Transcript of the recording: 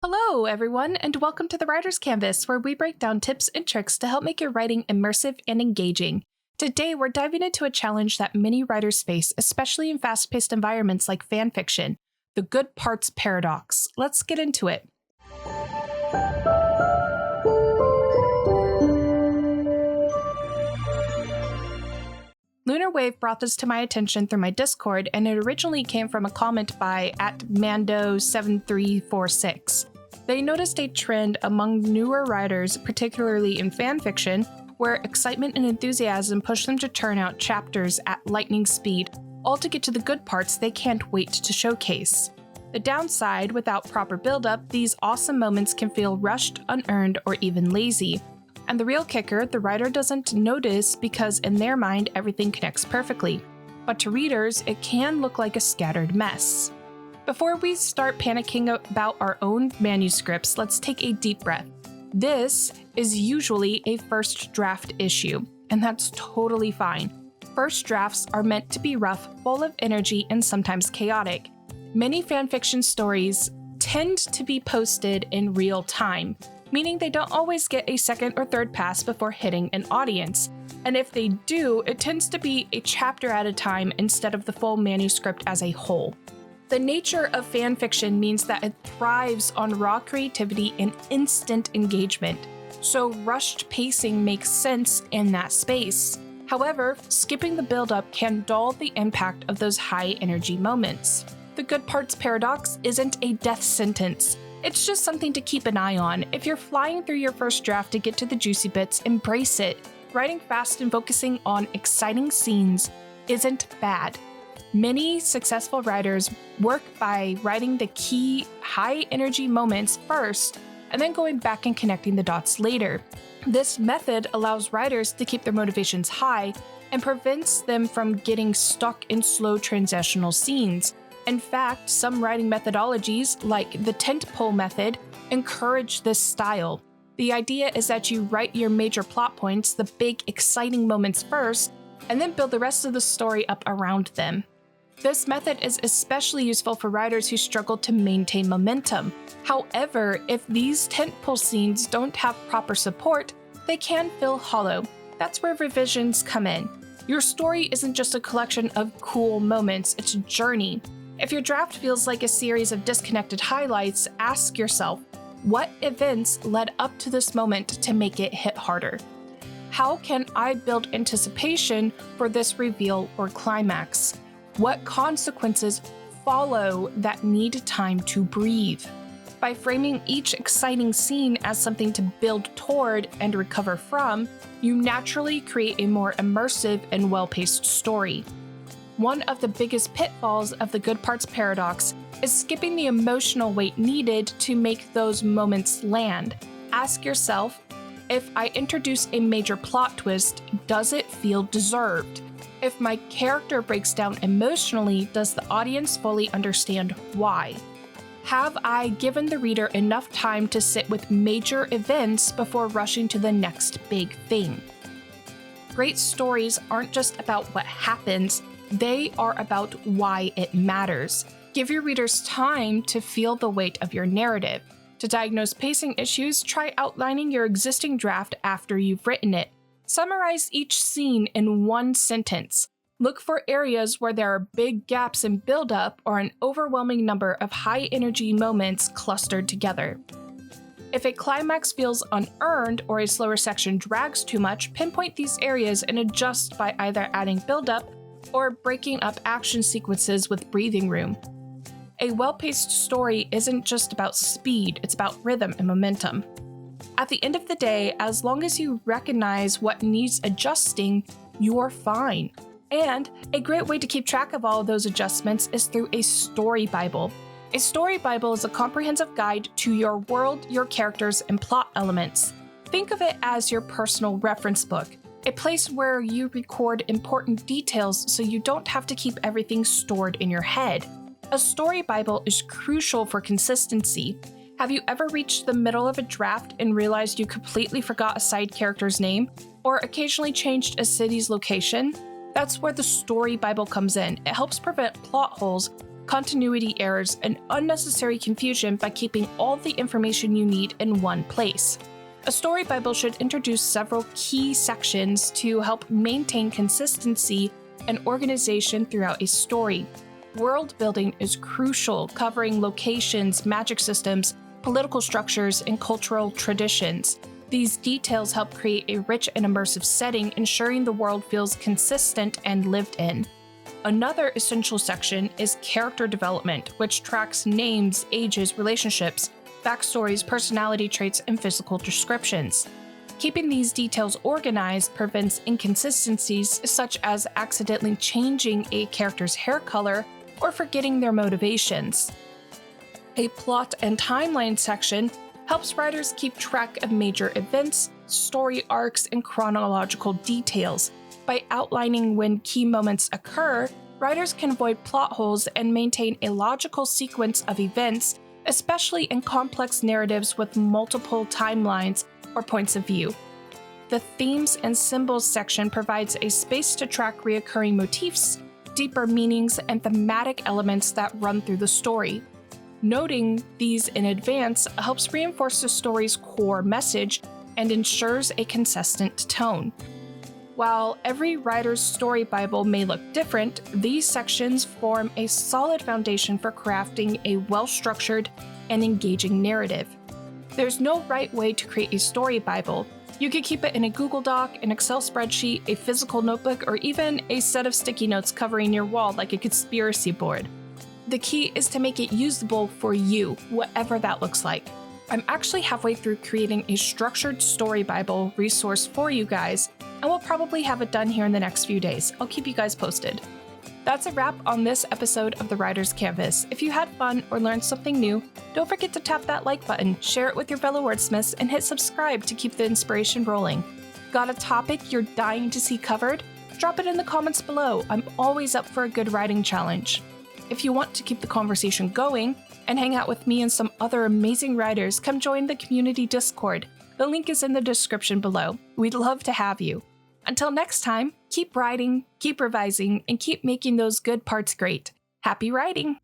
Hello, everyone, and welcome to the Writer's Canvas, where we break down tips and tricks to help make your writing immersive and engaging. Today, we're diving into a challenge that many writers face, especially in fast-paced environments like fanfiction, the good parts paradox. Let's get into it. Lunar Wave brought this to my attention through my Discord, and it originally came from a comment by @Mando7346. They noticed a trend among newer writers, particularly in fanfiction, where excitement and enthusiasm push them to turn out chapters at lightning speed, all to get to the good parts they can't wait to showcase. The downside, without proper build-up, these awesome moments can feel rushed, unearned, or even lazy. And the real kicker, the writer doesn't notice because in their mind, everything connects perfectly. But to readers, it can look like a scattered mess. Before we start panicking about our own manuscripts, let's take a deep breath. This is usually a first draft issue, and that's totally fine. First drafts are meant to be rough, full of energy, and sometimes chaotic. Many fanfiction stories tend to be posted in real time, meaning they don't always get a second or third pass before hitting an audience. And if they do, it tends to be a chapter at a time instead of the full manuscript as a whole. The nature of fanfiction means that it thrives on raw creativity and instant engagement, so rushed pacing makes sense in that space. However, skipping the build-up can dull the impact of those high-energy moments. The good parts paradox isn't a death sentence. It's just something to keep an eye on. If you're flying through your first draft to get to the juicy bits, embrace it. Writing fast and focusing on exciting scenes isn't bad. Many successful writers work by writing the key high-energy moments first and then going back and connecting the dots later. This method allows writers to keep their motivations high and prevents them from getting stuck in slow transitional scenes. In fact, some writing methodologies, like the tentpole method, encourage this style. The idea is that you write your major plot points, the big, exciting moments first, and then build the rest of the story up around them. This method is especially useful for writers who struggle to maintain momentum. However, if these tentpole scenes don't have proper support, they can feel hollow. That's where revisions come in. Your story isn't just a collection of cool moments, it's a journey. If your draft feels like a series of disconnected highlights, ask yourself, what events led up to this moment to make it hit harder? How can I build anticipation for this reveal or climax? What consequences follow that need time to breathe? By framing each exciting scene as something to build toward and recover from, you naturally create a more immersive and well-paced story. One of the biggest pitfalls of the good parts paradox is skipping the emotional weight needed to make those moments land. Ask yourself, if I introduce a major plot twist, does it feel deserved? If my character breaks down emotionally, does the audience fully understand why? Have I given the reader enough time to sit with major events before rushing to the next big thing? Great stories aren't just about what happens, they are about why it matters. Give your readers time to feel the weight of your narrative. To diagnose pacing issues, try outlining your existing draft after you've written it. Summarize each scene in one sentence. Look for areas where there are big gaps in build-up or an overwhelming number of high-energy moments clustered together. If a climax feels unearned or a slower section drags too much, pinpoint these areas and adjust by either adding build-up or breaking up action sequences with breathing room. A well-paced story isn't just about speed, it's about rhythm and momentum. At the end of the day, as long as you recognize what needs adjusting, you're fine. And a great way to keep track of all of those adjustments is through a story Bible. A story Bible is a comprehensive guide to your world, your characters, and plot elements. Think of it as your personal reference book, a place where you record important details so you don't have to keep everything stored in your head. A story Bible is crucial for consistency. Have you ever reached the middle of a draft and realized you completely forgot a side character's name, or occasionally changed a city's location? That's where the story Bible comes in. It helps prevent plot holes, continuity errors, and unnecessary confusion by keeping all the information you need in one place. A story Bible should introduce several key sections to help maintain consistency and organization throughout a story. World building is crucial, covering locations, magic systems, political structures, and cultural traditions. These details help create a rich and immersive setting, ensuring the world feels consistent and lived in. Another essential section is character development, which tracks names, ages, relationships, backstories, personality traits, and physical descriptions. Keeping these details organized prevents inconsistencies such as accidentally changing a character's hair color or forgetting their motivations. A plot and timeline section helps writers keep track of major events, story arcs, and chronological details. By outlining when key moments occur, writers can avoid plot holes and maintain a logical sequence of events, especially in complex narratives with multiple timelines or points of view. The themes and symbols section provides a space to track recurring motifs, deeper meanings, and thematic elements that run through the story. Noting these in advance helps reinforce the story's core message and ensures a consistent tone. While every writer's story Bible may look different, these sections form a solid foundation for crafting a well-structured and engaging narrative. There's no right way to create a story Bible. You could keep it in a Google Doc, an Excel spreadsheet, a physical notebook, or even a set of sticky notes covering your wall like a conspiracy board. The key is to make it usable for you, whatever that looks like. I'm actually halfway through creating a structured story Bible resource for you guys, and we'll probably have it done here in the next few days. I'll keep you guys posted. That's a wrap on this episode of The Writer's Canvas. If you had fun or learned something new, don't forget to tap that like button, share it with your fellow wordsmiths, and hit subscribe to keep the inspiration rolling. Got a topic you're dying to see covered? Drop it in the comments below. I'm always up for a good writing challenge. If you want to keep the conversation going and hang out with me and some other amazing writers, come join the community Discord. The link is in the description below. We'd love to have you. Until next time, keep writing, keep revising, and keep making those good parts great. Happy writing!